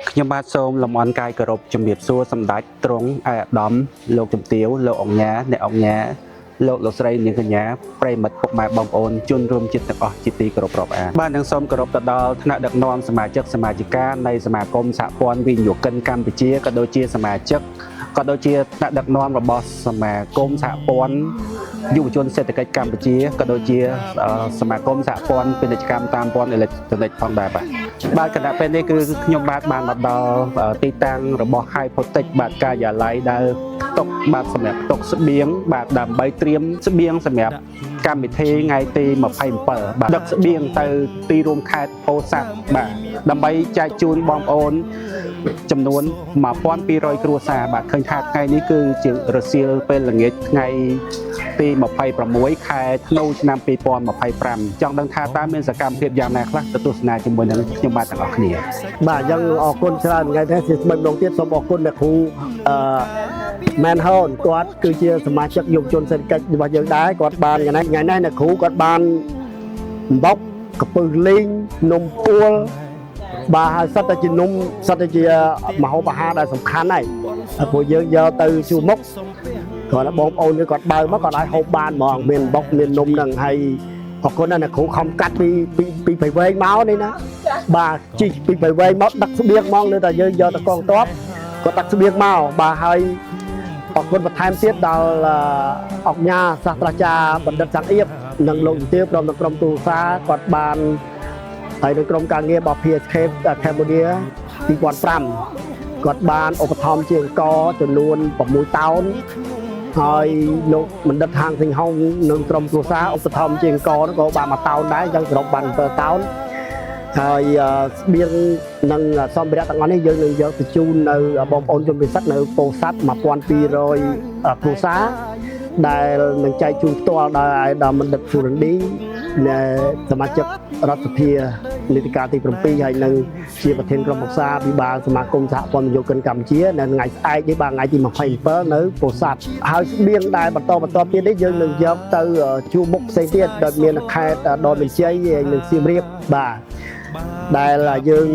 ខ្ញុំបាទសូមលំអរកាយគោរពជំរាបសួរសម្ដេចទ្រង់ឯកឧត្តមលោកជំទាវលោកអង្គញាអ្នកអង្គញាលោកស្រីនាងកញ្ញាប្រិមិត្តពុកម៉ែបងប្អូនជនរួមជាតិទាំងអស់ជាទីគោរពរាប់អានបាទនឹងសូមគោរពទៅដល់ថ្នាក់ដឹកនាំសមាជិកសមាជិកានៃសមាគមសហព័ន្ធវិនិយោគិនកម្ពុជាក៏ដូចជាសមាជិកក៏ដូចជាថ្នាក់ដឹកនាំរបស់សមាគមសហព័ន្ធយុវជនសេដ្ឋកិច្ចកម្ពុជាក៏ដូចជាសមាគមសហព័ន្ធពាណិជ្ជកម្មតាមព័ន្ធអេឡិចត្រូនិកផងដែរបាទគណៈពេលនេះគឺខ្ញុំបាទបានមកដល់ទីតាំងរបស់ Hypothec បាទការិយាល័យដែលទុកបាទសម្រាប់ទុកស្បៀងបាទដើម្បីត្រៀមស្បៀងសម្រាប់កម្មវិធីថ្ងៃទី27បាទដឹកស្បៀងទៅទីរួមខេត្តពោធិ៍សាត់បាទដើម្បីចែកជូនបងប្អូនចំនួន1200គ្រួសារបាទឃើញថាថ្ងៃនេះគឺជារសៀលពេលល្ងាចថ្ងៃទី26ខែធ្នូឆ្នាំ2025ចង់ដឹងថាតើមានសកម្មភាពយ៉ាងណាខ្លះទៅទស្សនាជាមួយនឹងខ្ញុំបាទទាំងអស់គ្នាបាទអញ្ចឹងអរគុណច្រើនថ្ងៃនេះជាស្បែកម្ដងទៀតសូមអរគុណអ្នកគ្រូមែនហូនគាត់គឺជាសមាជិកយុវជនសេដ្ឋកិច្ចរបស់យើងដែរគាត់បានថ្ងៃនេះអ្នកគ្រូគាត់បានអំបុកកពឹសលីងនំពួលបាទហើយសិតតែជានំសិតតែជាម្ហូបអាហារដែលសំខាន់ហើយព្រោះយើងយកទៅជួមុខគាត់បងប្អូនគាត់បើមកគាត់អាចហូបបានហ្មងមានអំបុកមាននំហ្នឹងហើយអរគុណណាស់អ្នកគ្រូខំកាត់ពីបៃវែងមកនេះណាបាទជីកពីបៃវែងមកដឹកស្បៀងមកលើតែយើងយកទៅកងទ័ពគាត់ដឹកស្បៀងមកបាទហើយអរគុណបន្ថែមទៀតដល់អង្គញាសាស្ត្រាចារ្យបណ្ឌិតសាំងអៀបនិងលោកជំទាវព្រមទាំងក្រុមទូរសាគាត់បានហើយនៅក្រុមការងាររបស់ PSK Cambodia 2005គាត់បានឧបត្ថម្ភជាអង្គចំនួន6តោនហើយលោកបណ្ឌិតហាងសិង្ហុងនិងក្រុមគ្រួសារឧបត្ថម្ភជាអង្គនោះក៏បាន1តោនដែរអញ្ចឹងសរុបបាន7តោនហើយស្បៀងនិងសម្ភារៈទាំងអស់នេះយើងនឹងយកទៅជូននៅបងប្អូនជនពិសេសនៅពោធិ៍សាត់1200គ្រួសារដែលនឹងចែកជូនផ្ទាល់ដោយអាយដាមបណ្ឌិតសុរិនឌីសមាជិករដ្ឋសភានីតិកាលទី7ហើយនឹងជាប្រធានក្រុមប្រឹក្សាពិបាលសមាគមសហព័ន្ធនិយោគិនកម្ពុជានៅថ្ងៃស្អែកនេះបាទថ្ងៃទី27នៅពោធិ៍សាត់ហើយស្បៀងដែលបន្តទៀតនេះយើងនឹងយកទៅជួមុខផ្សេងទៀតដោយមានខេត្តដនមានជ័យនិងសៀមរាបបាទដែលយើង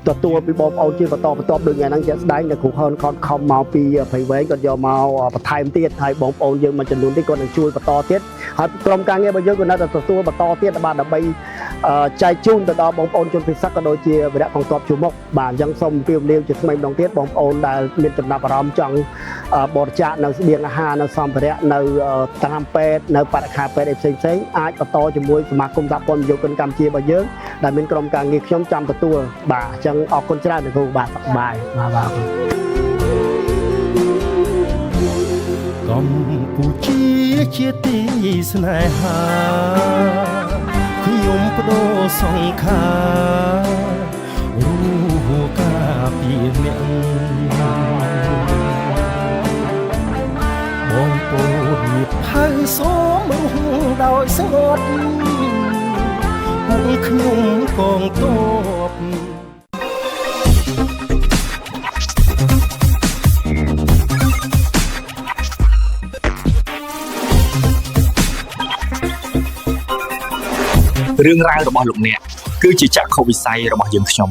ទទួលពីបងប្អូនជាបន្តដូចថ្ងៃហ្នឹងជាក់ស្ដែងដែលគ្រូហនគាត់ខំមកពីព្រៃវែងគាត់យកមកបន្ថែមទៀតហើយបងប្អូនយើងមួយចំនួនទៀតគាត់នឹងជួយបន្តទៀតហើយក្រុមការងាររបស់យើងក៏នៅតែទទួលបន្តទៀតបាទដើម្បីចែកជូនទៅដល់បងប្អូនជនពិសេសក៏ដូចជាវរៈកងទ័ពជួរមុខបាទអញ្ចឹងសូមជម្រាបលាជាថ្មីម្ដងទៀតបងប្អូនដែលមានចំណាប់អារម្មណ៍ចង់បរិច្ចាគនៅស្បៀងអាហារនៅសម្ភារៈនៅថ្នាំពេទ្យនៅបរិក្ខារពេទ្យផ្សេងអាចបន្តជាមួយសមាគមសហព័ន្ធនិយោគិនកម្ពុជារបស់យើងដែលមានក្រុមការងារខ្ញុំចាំទទួលបាទអញ្ចឹងអរគុណច្រើនលោកគ្រូបាទសប្បាយបាទកម្ពុជាជាទីស្នេហាខ្ញុំបដូរសង្ខាររូបការពីអ្នកបងប្អូនញាតិហើយសូមរស់ដោយស្ងប់ពួកខ្ញុំកងទ័ពរឿងរ៉ាវរបស់លោកអ្នកគឺជាចក្ខុវិស័យរបស់យើងខ្ញុំ